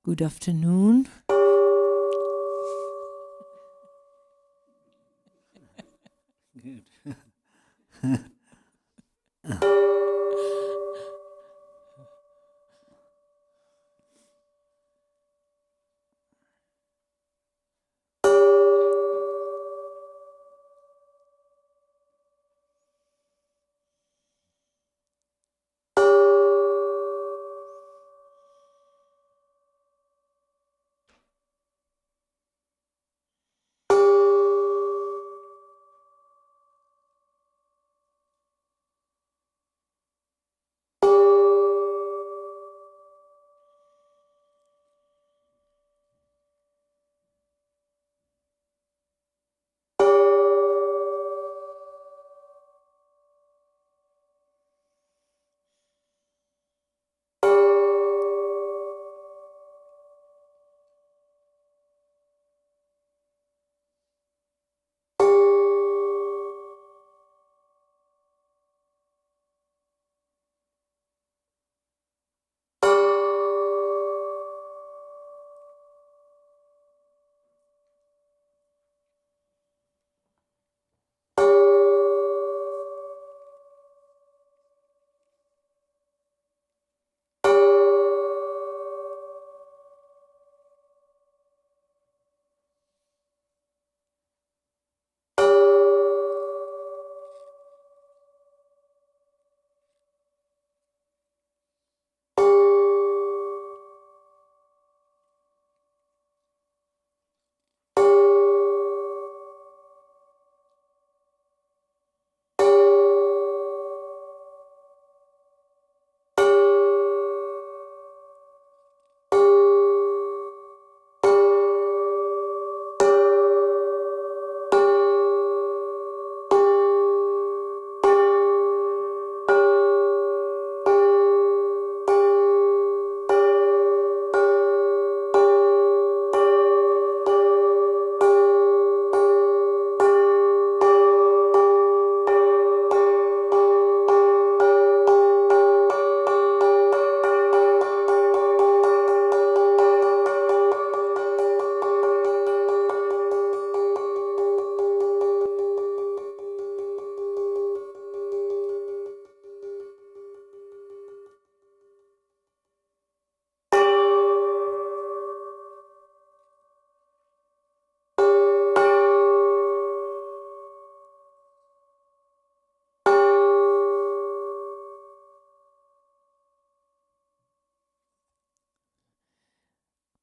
Good afternoon. Good.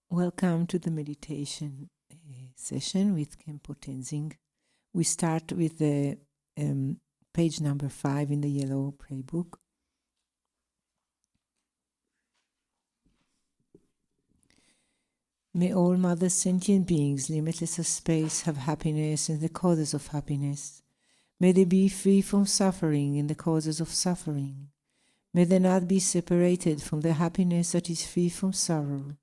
Welcome to the meditation session with Khenpo Tenzin. We start with the page number 5 in the yellow prayer book. May all Mother sentient beings, limitless of space, have happiness in the causes of happiness. May they be free from suffering in the causes of suffering. May they not be separated from the happiness that is free from sorrow.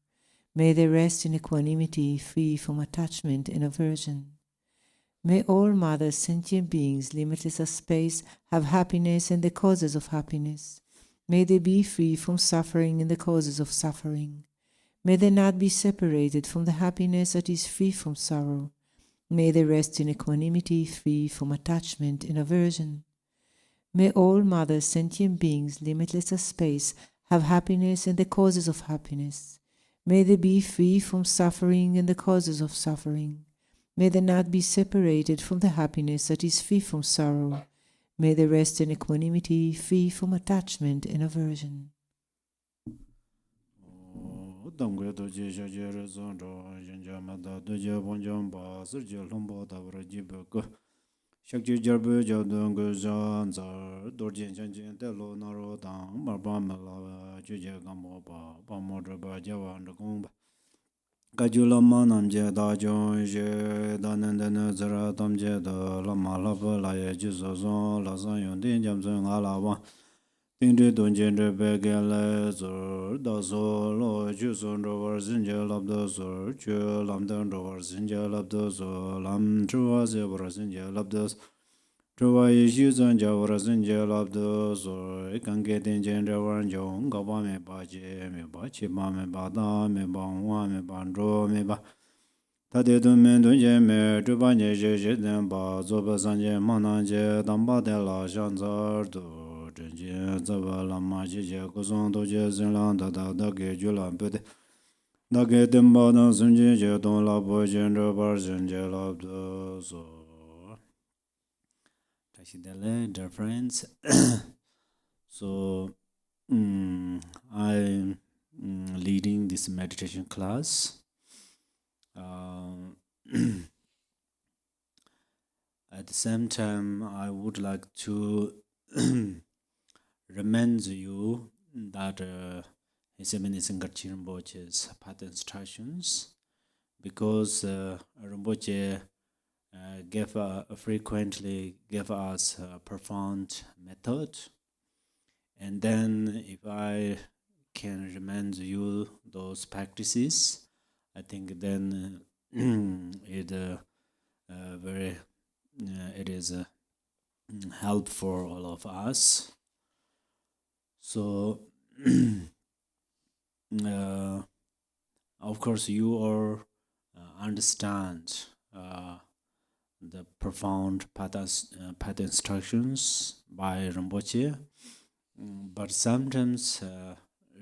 May they rest in equanimity, free from attachment and aversion. May all Mother sentient beings, limitless of space, have happiness in the causes of happiness. May they be free from suffering in the causes of suffering. May they not be separated from the happiness that is free from sorrow. May they rest in equanimity, free from attachment and aversion. May all Mother sentient beings, limitless of space, have happiness in the causes of happiness. May they be free from suffering and the causes of suffering. May they not be separated from the happiness that is free from sorrow. May they rest in equanimity, free from attachment and aversion. Shakti Jarbu Jadun Guzan Zar, Dorjin Chanjin, Telo Naro Dang, Barbamela, Juja Gamoba, Bamodraba Java and Gumba. Kajula Manam Jeda Jon, Danandana Zara Tam Jeda, Lama Lava, Laya Jizazon, Lazayon, Dinjamzon Alawa, Dindi Dunjin Begele Zur, Dazo, Lo, Juzon Rover Zinjal of the Zur, Chu Lamdan Rover Zinjal of the Zur, Lam Chua Zebra Zinjal of the Chua Yishi Zanja Varazinja Labdo So Kange Tenjen Jawaranjo Gaba Me Baje Me Bachi Ba Me Bada Me Ba Wa Me Bandro Me Ba Tade Dumen Dunje Me Chuba Nye Je Den Ba Zoba Sanje Mananje Damba De La Shanzar Do Jenje Zaba Lama Je Kuzon Doje Zinlan Dada Dage Julan Pede Dage Demba Dan Sunje Je Don Labo Jenjo Bar Zinje Labdo So dear friends. So I'm leading this meditation class. At the same time, I would like to remind you that His Eminence Ngarchi Rinpoche's path instructions, because Rinpoche frequently gave us a profound method. And then if I can remind you those practices, I think then it is help for all of us. So of course you all understand the profound path instructions by Rinpoche, but sometimes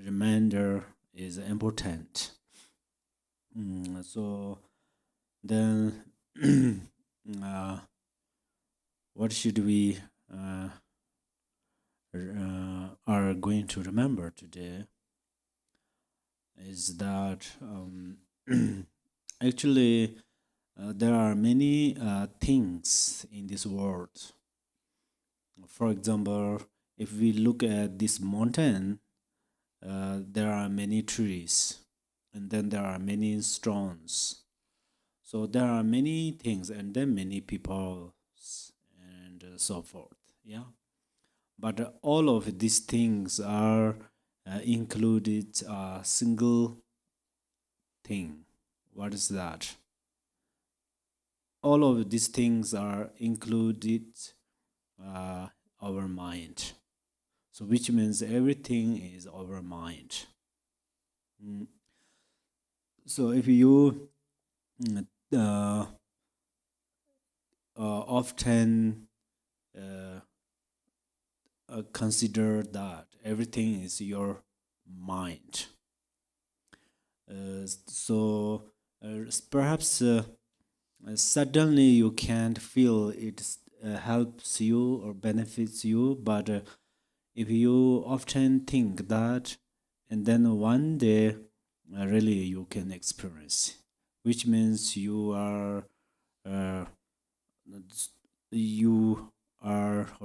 reminder is important. So then what should we are going to remember today is that actually there are many things in this world. For example, if we look at this mountain, there are many trees, and then there are many stones. So there are many things, and then many people, and so forth. Yeah, but all of these things are included a single thing. What is that? All of these things are included our mind. So which means everything is our mind. So if you often consider that everything is your mind, so perhaps suddenly you can't feel it helps you or benefits you, but if you often think that, and then one day really you can experience, which means you are how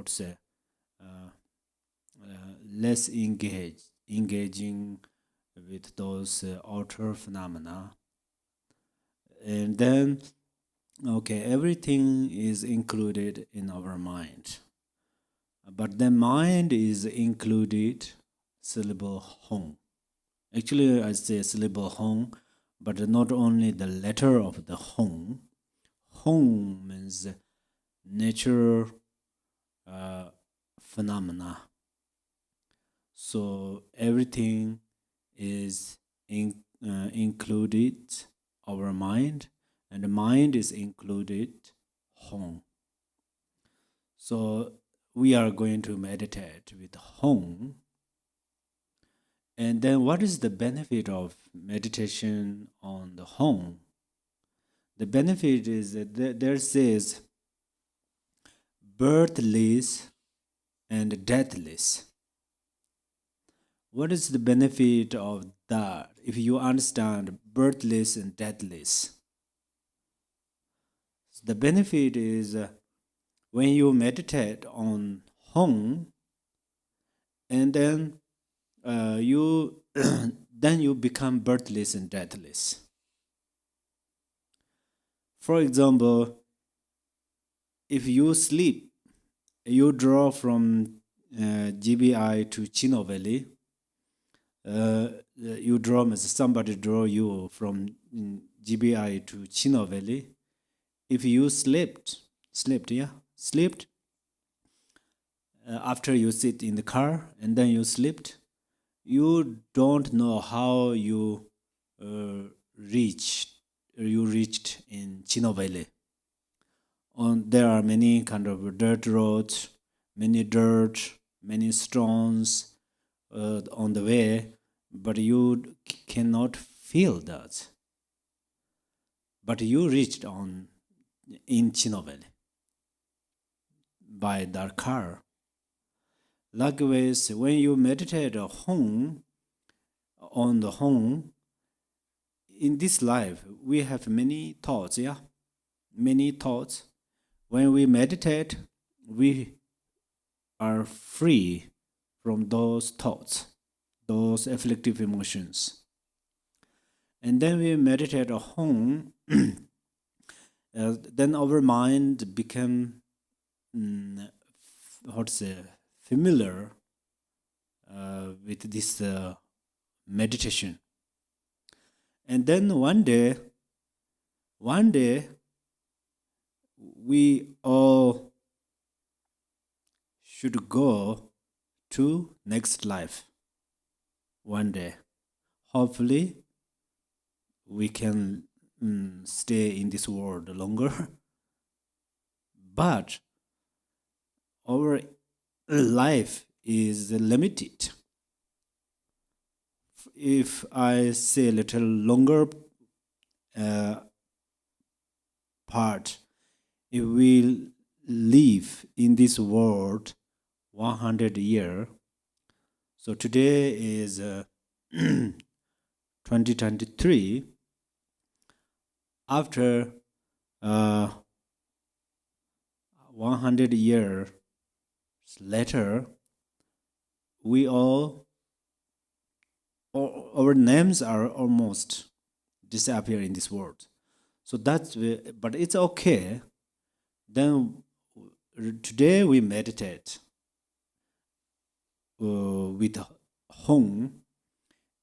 to say less engaging with those outer phenomena. And then okay, everything is included in our mind, but the mind is included syllable hong. Actually, I say syllable hong, but not only the letter of the hong. Hong means nature phenomena. So everything is included our mind, and the mind is included hong. So we are going to meditate with hong. And then what is the benefit of meditation on the hong? The benefit is that there says birthless and deathless. What is the benefit of that if you understand birthless and deathless? The benefit is when you meditate on hong, and then you then you become birthless and deathless. For example, if you sleep, you draw from GBI to Chino Valley. You draw, somebody draw you from GBI to Chino Valley. If you slept, after you sit in the car and then you slept, you don't know how reached in Chino Valley. There are many kind of dirt roads, many stones on the way, but you cannot feel that. But you reached in Chino Valley by that car. Likewise, when you meditate on the home, in this life, we have many thoughts, many thoughts. When we meditate, we are free from those thoughts, those afflictive emotions. And then we meditate at home, then our mind become familiar with this meditation. And then one day, we all should go to next life. One day, hopefully, we can stay in this world longer. But our life is limited. If I say a little longer part, if we live in this world 100 years, so today is 2023, after 100 years later, we our names are almost disappear in this world. So but it's okay. Then today we meditate with home,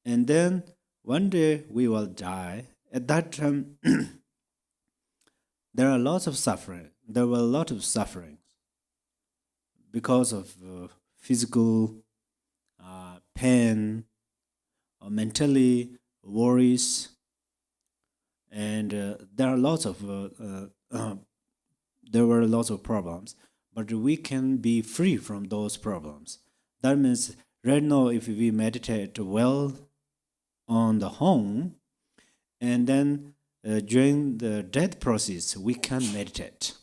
and then one day we will die. At that time, there are lots of suffering. There were a lot of sufferings because of physical pain, or mentally worries, and there were lots of problems. But we can be free from those problems. That means right now, if we meditate well on the home, and then during the death process, we can meditate.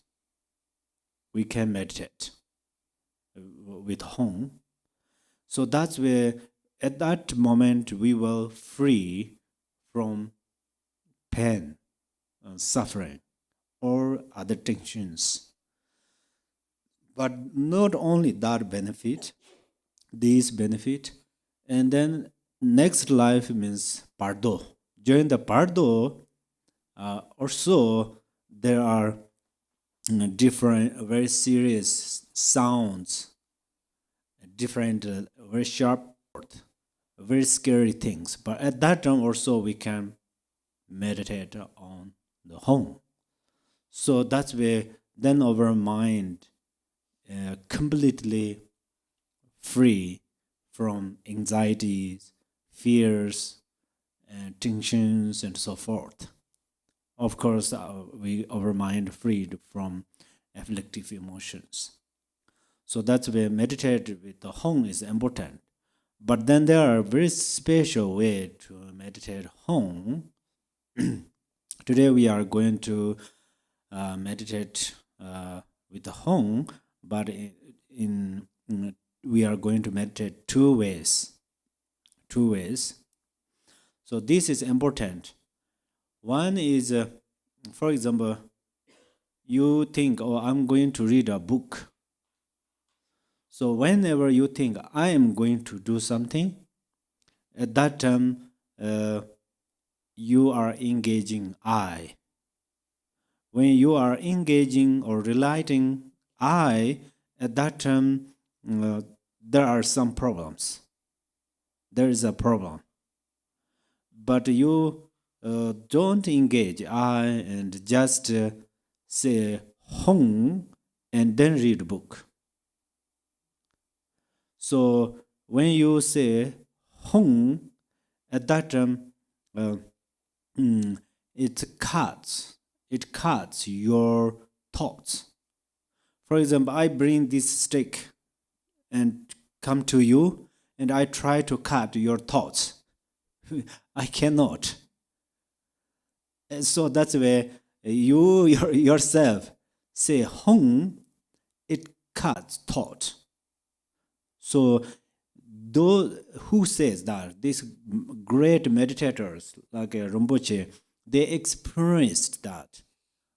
We can meditate with home. So that's where, at that moment, we will free from pain, suffering, or other tensions. But not only that benefit, these benefit, and then next life means pardo. During the pardo, also there are different, very serious sounds, different, very sharp, very scary things. But at that time also we can meditate on the home. So that's where then our mind completely free from anxieties, fears, and tensions, and so forth. Of course, our mind freed from afflictive emotions. So that's where meditate with the home is important. But then there are very special way to meditate home. Today we are going to meditate with the home, but we are going to meditate two ways. So this is important. One is, for example, you think, oh, I'm going to read a book. So whenever you think, I am going to do something, at that time, you are engaging I. When you are engaging or relating I, at that time, there are some problems. There is a problem. But you don't engage I and just say home and then read book. So when you say Hong, at that time, uh, mm, it cuts your thoughts. For example, I bring this stick and come to you, and I try to cut your thoughts. I cannot. And so that's where yourself say Hong, it cuts thought. So those who says that these great meditators like Rinpoche, they experienced that.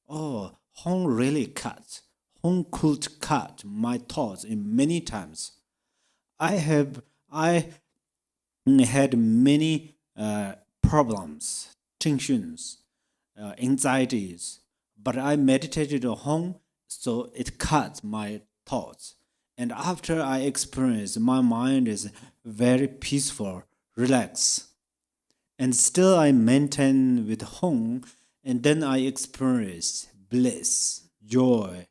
Oh, Hong really cuts. Hong could cut my thoughts in many times. I had many problems, tensions, anxieties, but I meditated on Hong, so it cut my thoughts. And after I experience, my mind is very peaceful, relaxed. And still I maintain with Hong, and then I experience bliss, joy.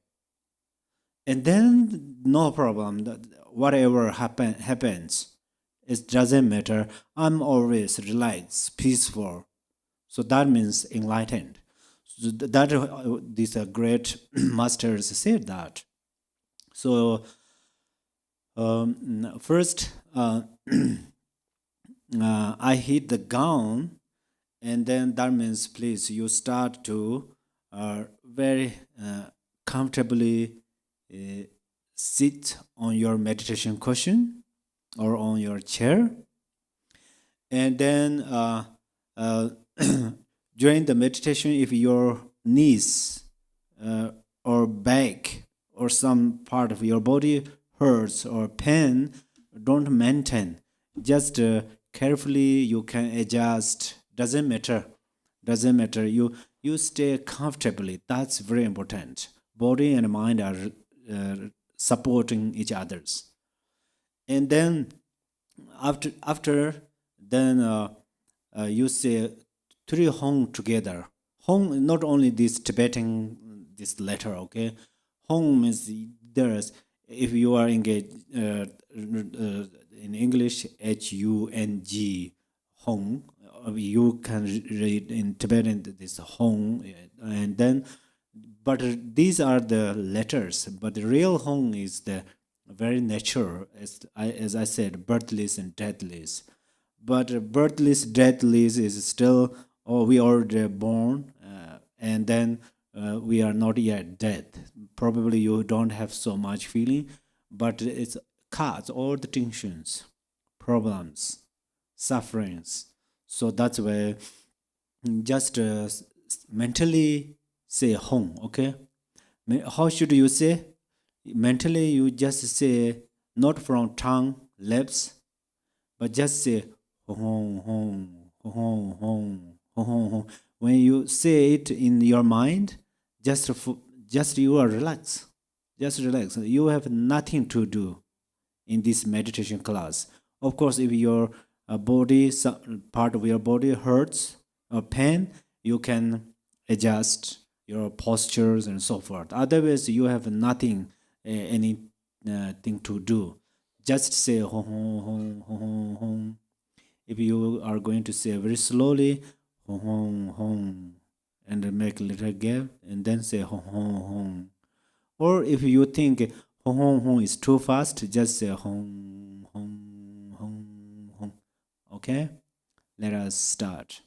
And then no problem, whatever happens, it doesn't matter. I'm always relaxed, peaceful. So that means enlightened. So these great masters said that. So first, I hit the gong, and then that means please you start to very comfortably sit on your meditation cushion or on your chair, and then during the meditation, if your knees or back or some part of your body hurts or pain, don't maintain. Just carefully you can adjust. Doesn't matter. You stay comfortably. That's very important. Body and mind are supporting each others. And then after then you say three Hong together. Hong, not only this Tibetan this letter, okay. Hong means there's, if you are engaged in English, Hung, Hong. You can read in Tibetan this Hong, and then, but these are the letters. But the real Hong is the very nature, as I said, birthless and deathless. But birthless, deathless is still, oh, we are born, and then we are not yet dead. Probably you don't have so much feeling, but it's cuts all the tensions, problems, sufferings. So that's why just mentally say home, okay? How should you say? Mentally, you just say, not from tongue, lips, but just say home, home, home, home, home, home. When you say it in your mind, just you are relaxed. Just relax. You have nothing to do in this meditation class. Of course, if your body, part of your body hurts or pain, you can adjust your postures and so forth. Otherwise, you have nothing, anything to do. Just say hong hong hong hong hong hong. If you are going to say very slowly hong hong hong, and make a little gap, and then say hong hong hong. Or if you think hong hong hong is too fast, just say hong hong hong hong. Okay, let us start.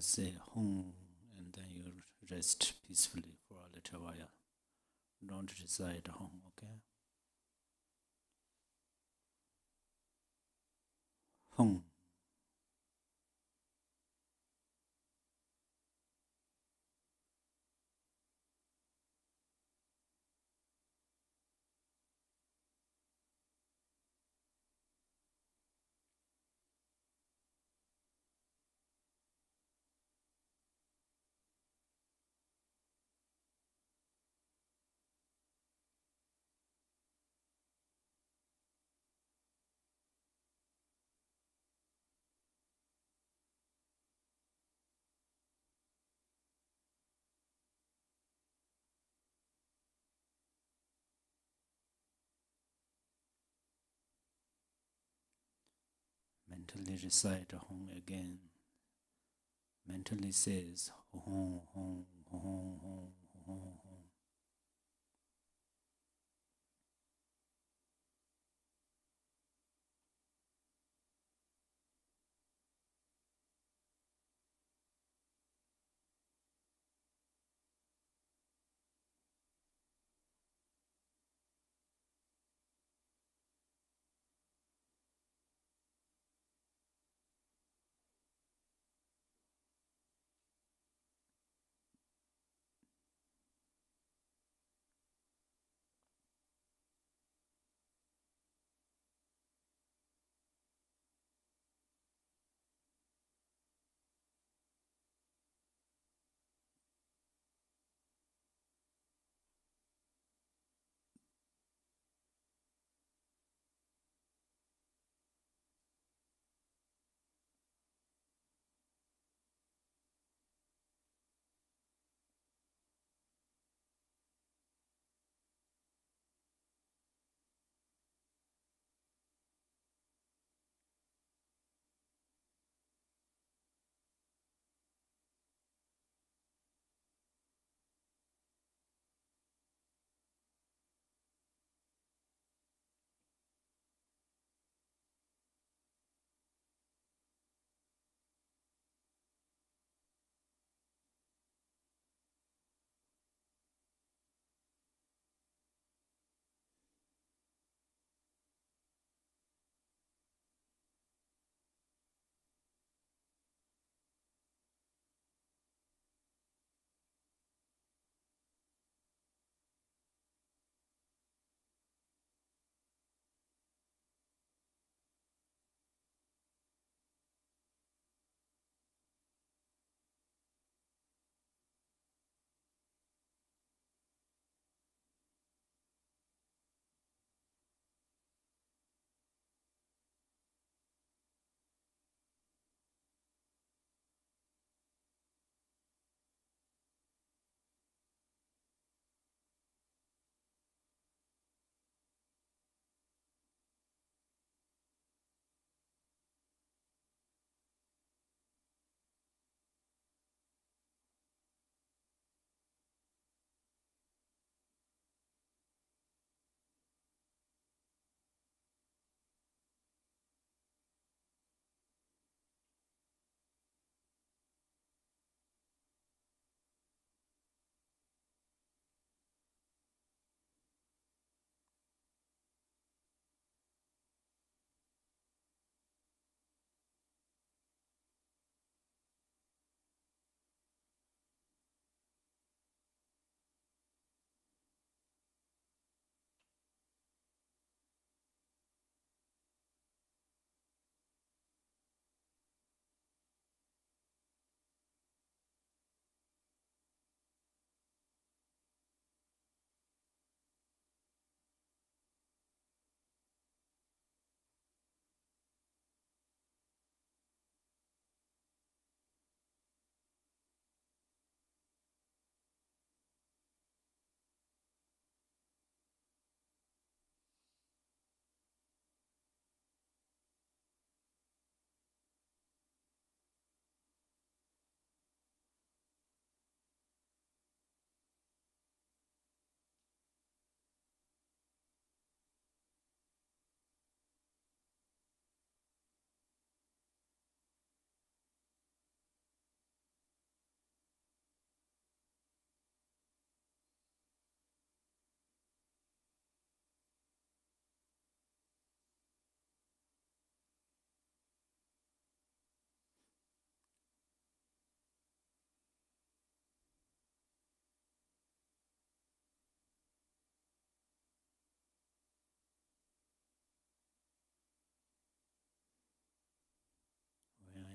say home and then you rest peacefully for a little while. Don't recite home, okay? Home. Mentally recite home again. Mentally says home, home, home, home, home, home.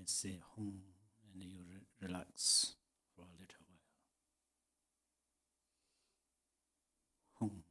say hum, and you relax for a little while. Hum.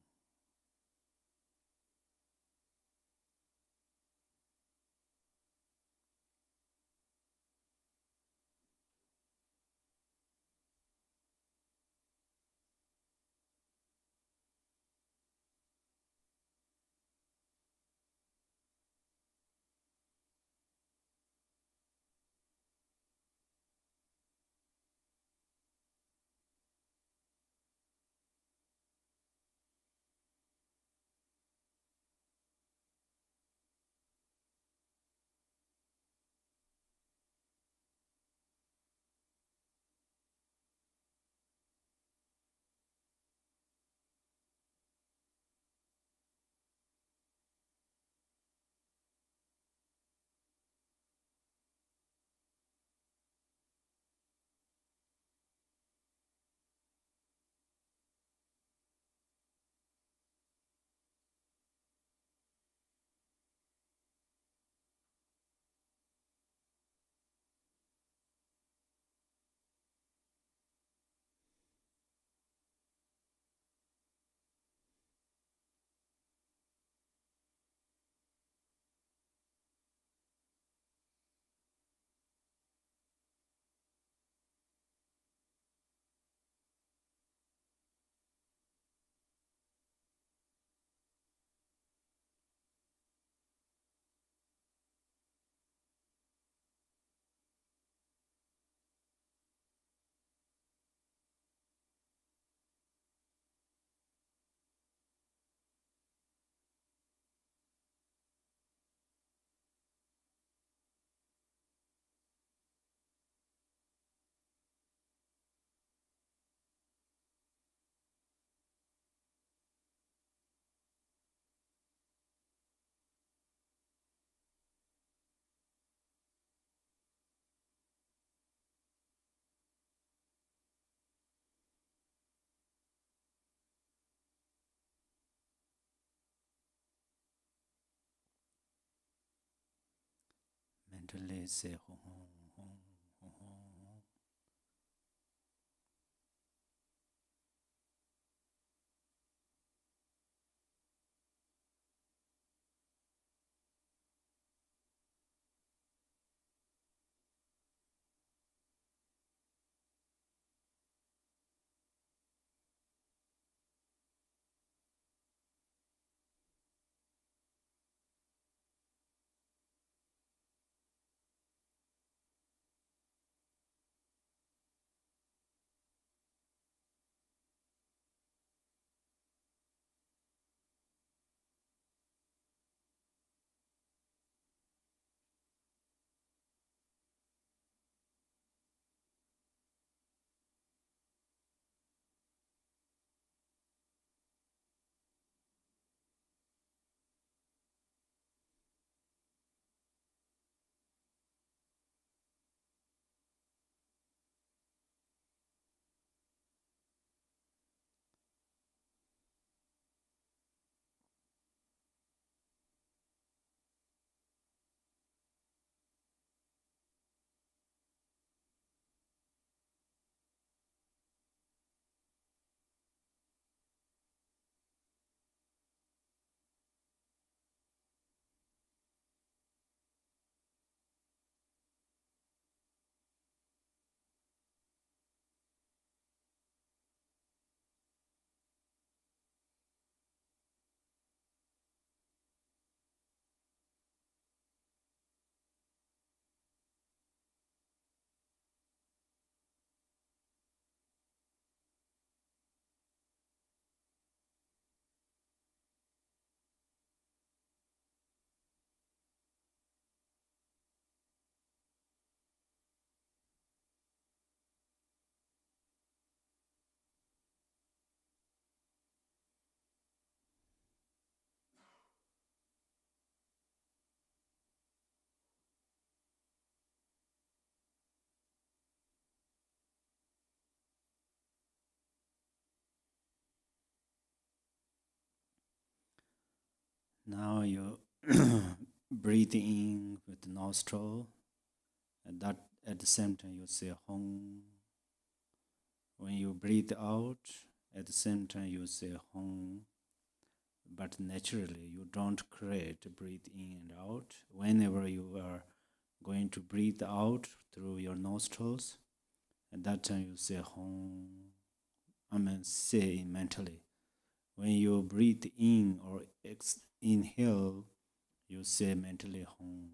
Mentally say hum, hum, hum, hum. Now you breathe in with the nostril and that at the same time you say Hong. When you breathe out, at the same time you say Hong. But naturally, you don't create breathe in and out. Whenever you are going to breathe out through your nostrils, at that time you say Hong. Say mentally. When you breathe in or inhale, you say mentally Hong.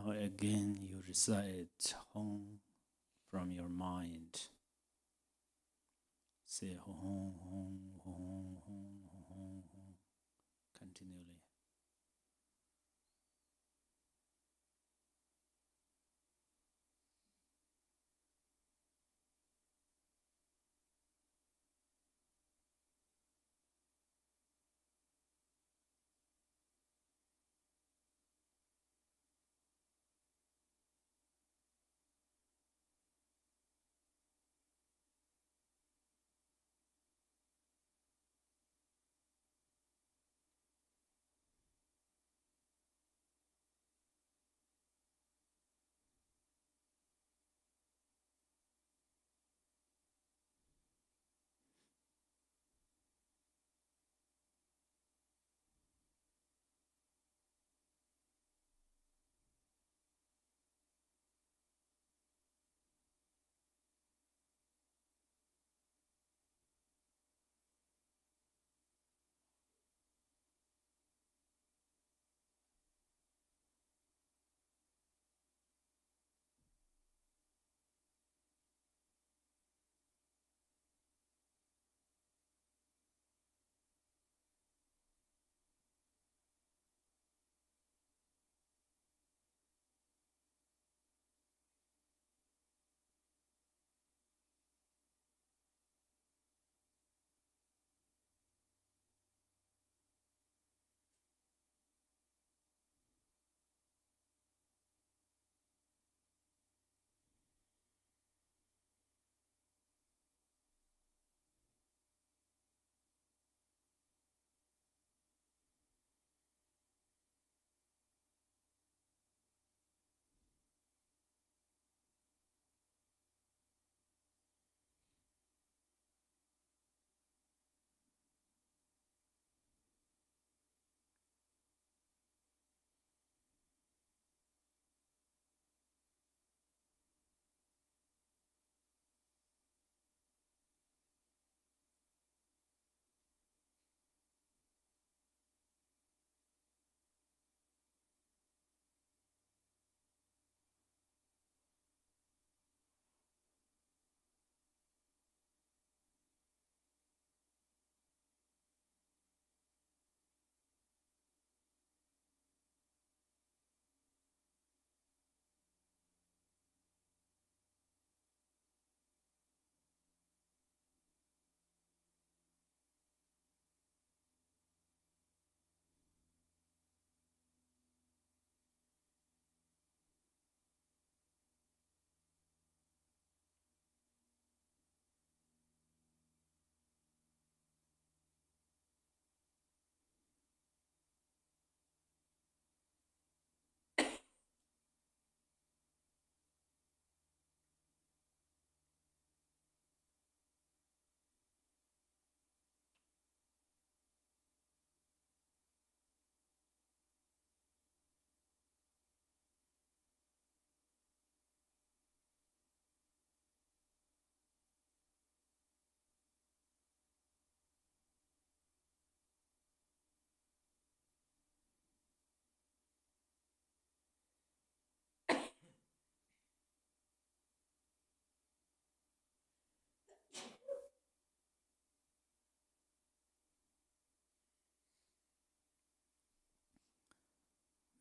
Now again you recite Hong from your mind. Say Hong, Hong, Hong, Hong, Hong, Hong continually.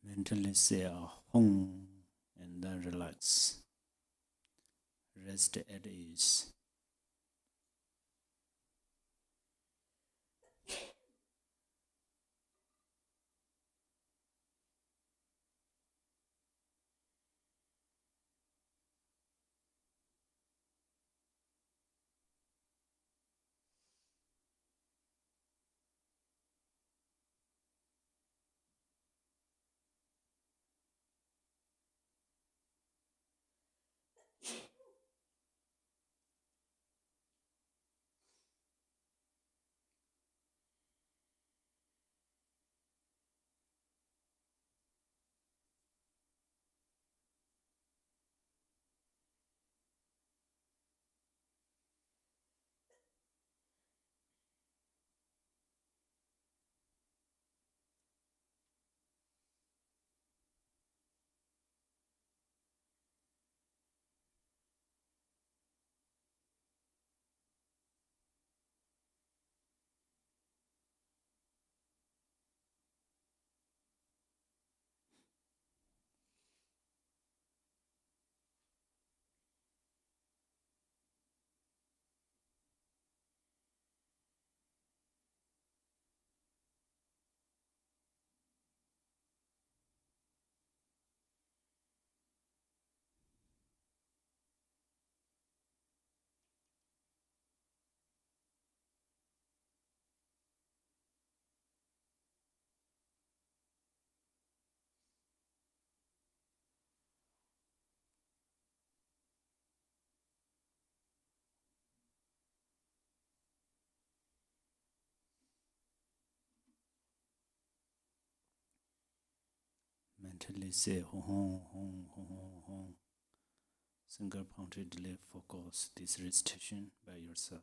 Mentally say a Hong and then relax. Rest at ease. repeatedly say hong, hong, hong, hong. Single-pointedly focus this recitation by yourself.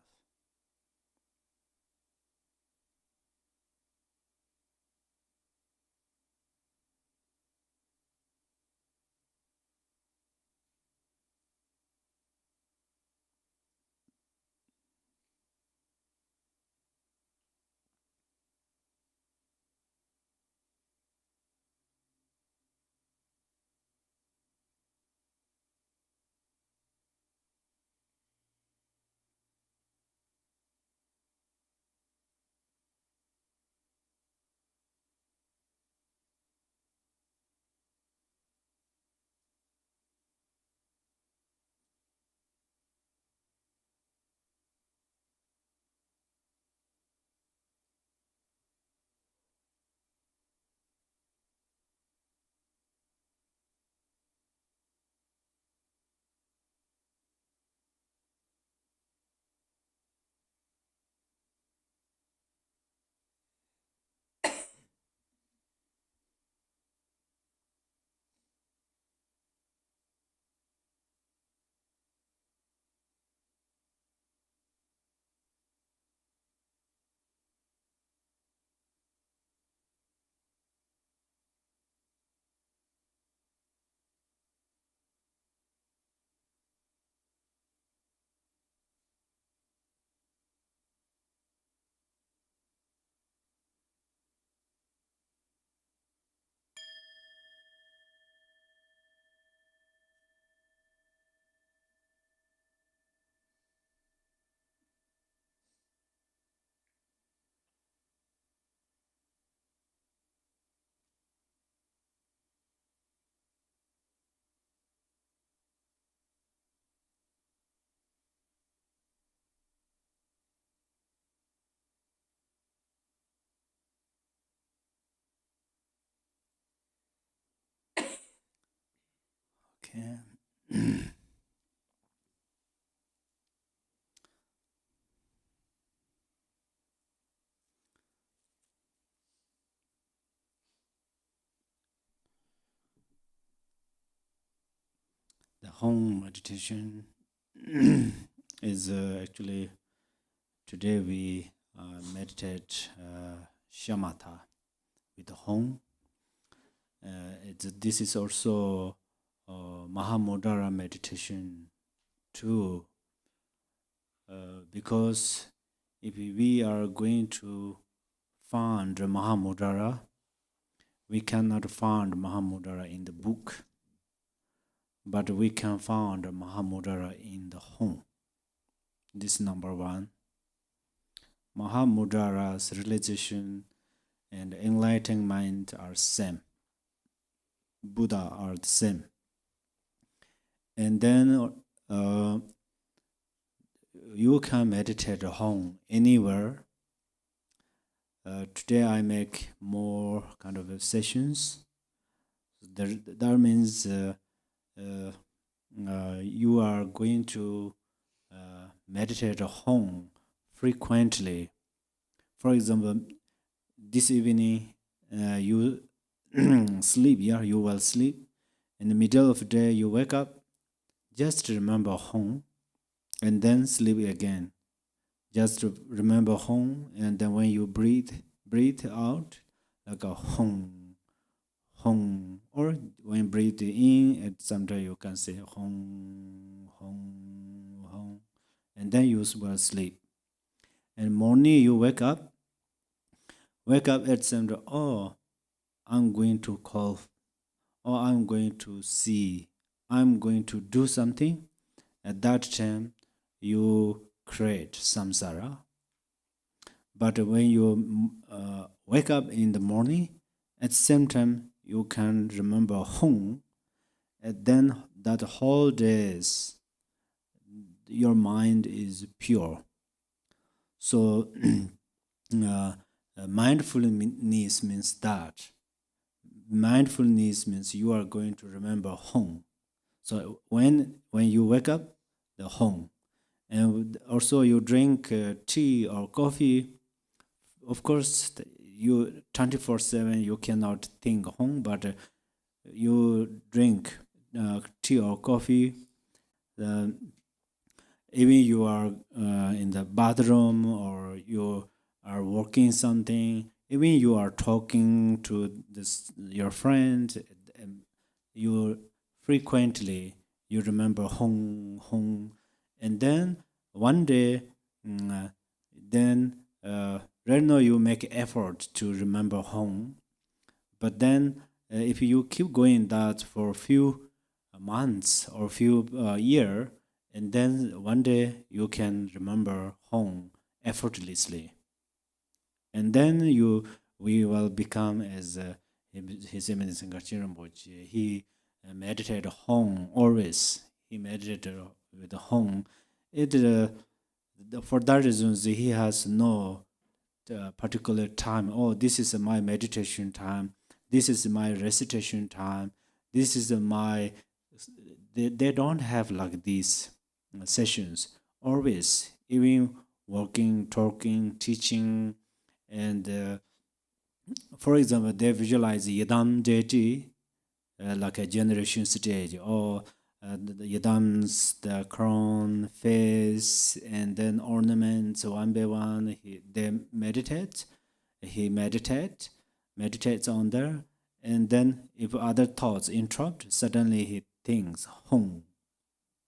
Okay. The home meditation is actually today we meditate shamatha with the home. This is also Mahamudra meditation too, because if we are going to find Mahamudra, we cannot find Mahamudra in the book, but we can find Mahamudra in the home. This is number one. Mahamudra's realization and enlightened mind are same. Buddha are the same. And then you can meditate at home anywhere. Today I make more kind of sessions. That means you are going to meditate at home frequently. For example, this evening you sleep, you will sleep. In the middle of the day you wake up, just remember home and then sleep again. Just remember home, and then when you breathe out like a home, home. Or when breathe in, and sometimes you can say home, home, home, and then you will sleep. And morning you wake up at some, oh, I'm going to call, or I'm going to see, I'm going to do something. At that time, you create samsara. But when you wake up in the morning, at the same time, you can remember home, and then that whole days, your mind is pure. So mindfulness means that. Mindfulness means you are going to remember home. So when you wake up, the home. And also you drink tea or coffee, of course, you 24/7 you cannot think home, but you drink tea or coffee, uh, even you are in the bathroom or you are working something, even you are talking to your friend, you frequently you remember hong hong, and then one day, then right now you make effort to remember home, but then if you keep going that for a few months or few year, and then one day you can remember home effortlessly, and then we will become as His Eminence Ngakchen Rinpoche. He meditated home always. He meditated with the home. For that reason, he has no particular time. Oh, this is my meditation time. This is my recitation time. This is my. They don't have like these sessions. Always, even walking, talking, teaching, and for example, they visualize Yadam deity like a generation stage, or the Yadam's the crown, face, and then ornaments one by one. They meditate. He meditates on there, and then if other thoughts interrupt, suddenly he thinks home,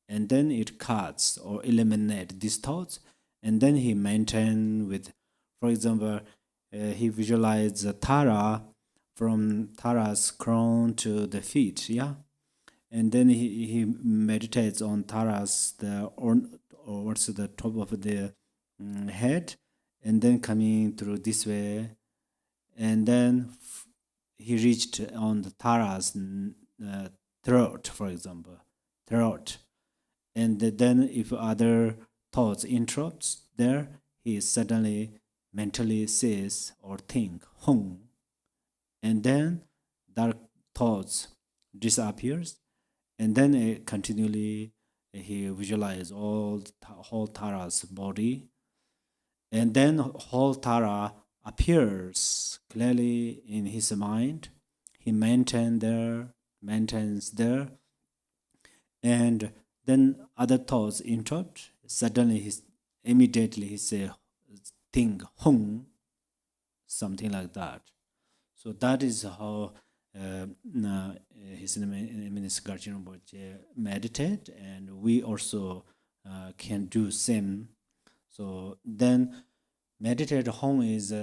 and then it cuts or eliminate these thoughts, and then he maintain with, for example, he visualizes Tara from Tara's crown to the feet, yeah, and then he meditates on Tara's or what's the top of the head, and then coming through this way, and then he reached on the Tara's throat, for example, throat, and then if other thoughts interrupts there, he suddenly mentally says or think home, and then dark thoughts disappears, and then continually he visualizes whole Tara's body, and then whole Tara appears clearly in his mind. He maintains there, and then other thoughts interrupt. Suddenly, immediately he say, "Think home," something like that. So that is how His Eminence Ngakchen Rinpoche meditate, and we also can do same. So then, meditate home is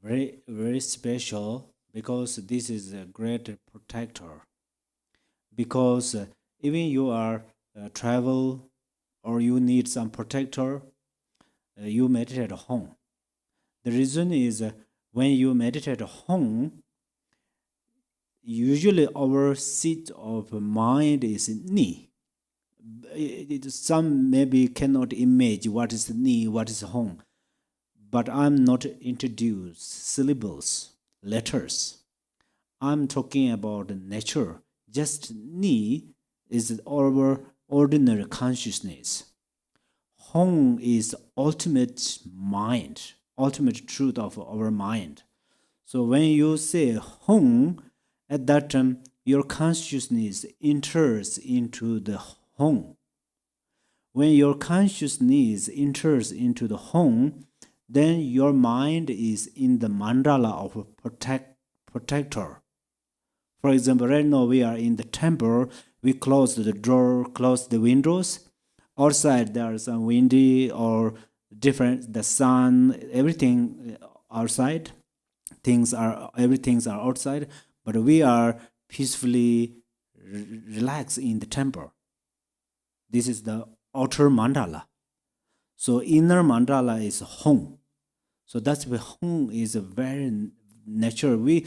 very very special, because this is a great protector. Because even you are travel or you need some protector, you meditate at home. The reason is when you meditate at home, usually our seat of mind is knee. Some maybe cannot imagine what is knee, what is home, but I'm not introduce syllables, letters. I'm talking about nature. Just knee is our ordinary consciousness. Home is ultimate mind, ultimate truth of our mind. So when you say home, at that time, your consciousness enters into the home. When your consciousness enters into the home, then your mind is in the mandala of a protector. For example, right now we are in the temple, we close the door, close the windows. Outside there is some windy or different, the sun, everything outside, everything's are outside, but we are peacefully relaxed in the temple. This is the outer mandala. So inner mandala is home. So that's why home is a very natural. We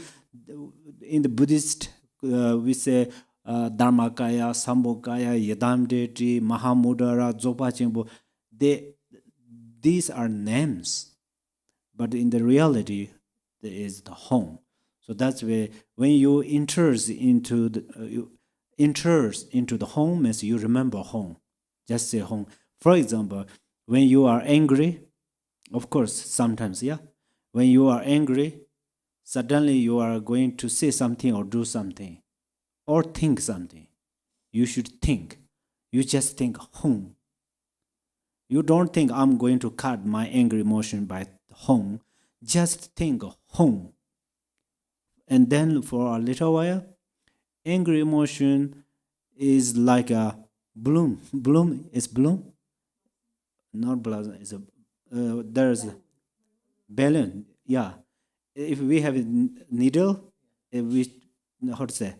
in the Buddhist we say Dharmakaya, Sambhogaya, Yadam deity, Mahamudara, Zopa Chengpo. These are names, but in the reality, there is the home. So that's why when you enters into the home, means you remember home. Just say home. For example, when you are angry, of course, sometimes, yeah. When you are angry, suddenly you are going to say something or do something or think something. You should think. You just think, home. You don't think I'm going to cut my angry emotion by home. Just think home. And then for a little while, angry emotion is like a bloom. Bloom is bloom? Not blossom. It's a there's a balloon. Yeah. If we have a needle, if we how to say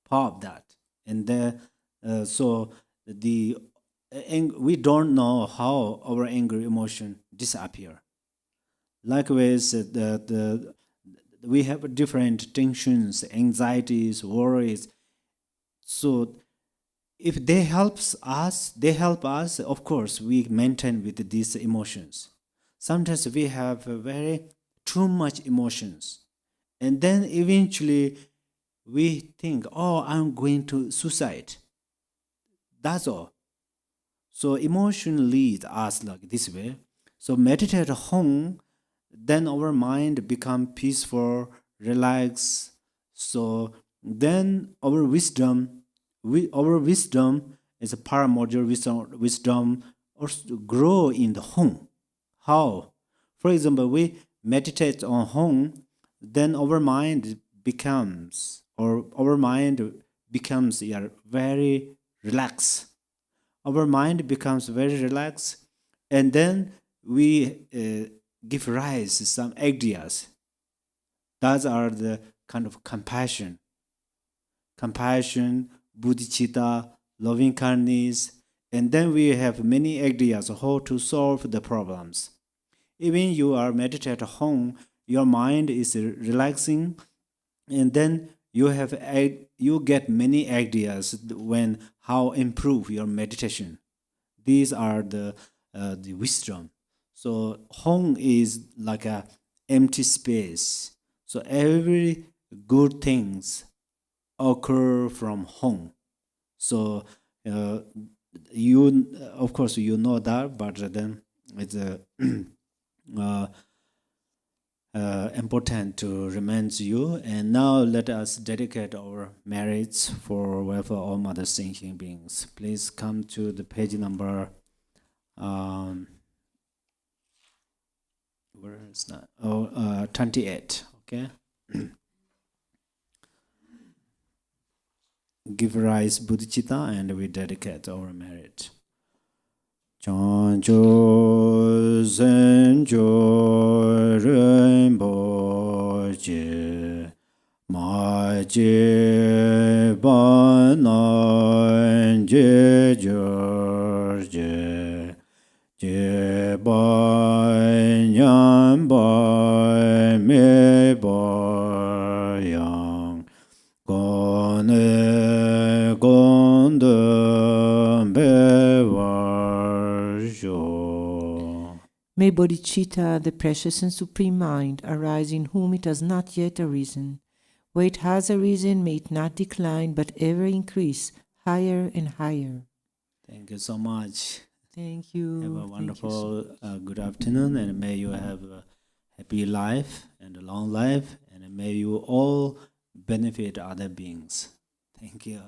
pop that, and then so the we don't know how our angry emotion disappear. Likewise, we have different tensions, anxieties, worries. So if they help us, of course, we maintain with these emotions. Sometimes we have very too much emotions. And then eventually we think, oh, I'm going to suicide. That's all. So emotion leads us like this way. So meditate at home, then our mind become peaceful, relax. So then our wisdom is a paramodule wisdom also grow in the home. How? For example, we meditate on home, then our mind becomes very relaxed. Our mind becomes very relaxed, and then we give rise to some ideas. Those are the kind of compassion, bodhicitta, loving kindness, and then we have many ideas how to solve the problems. Even you are meditate at home, your mind is relaxing, and then you get many ideas when how improve your meditation. These are the wisdom. So home is like a empty space. So every good things occur from home. So uh, you of course you know that, but then it's uh, important to remind you. And now let us dedicate our merits for welfare of all mother thinking beings. Please come to the page number. Where is that? 28. Okay. Give rise bodhicitta, and we dedicate our merit. Chancho senjo renpo je ma je ba nan je jor je ba nyan ba me ba yang gone gonde be war jo. May bodhicitta, the precious and supreme mind, arise in whom it has not yet arisen. Where it has arisen, may it not decline, but ever increase, higher and higher. Thank you so much. Thank you. Have a Thank wonderful you so good afternoon, and may you have a happy life and a long life, and may you all benefit other beings. Thank you.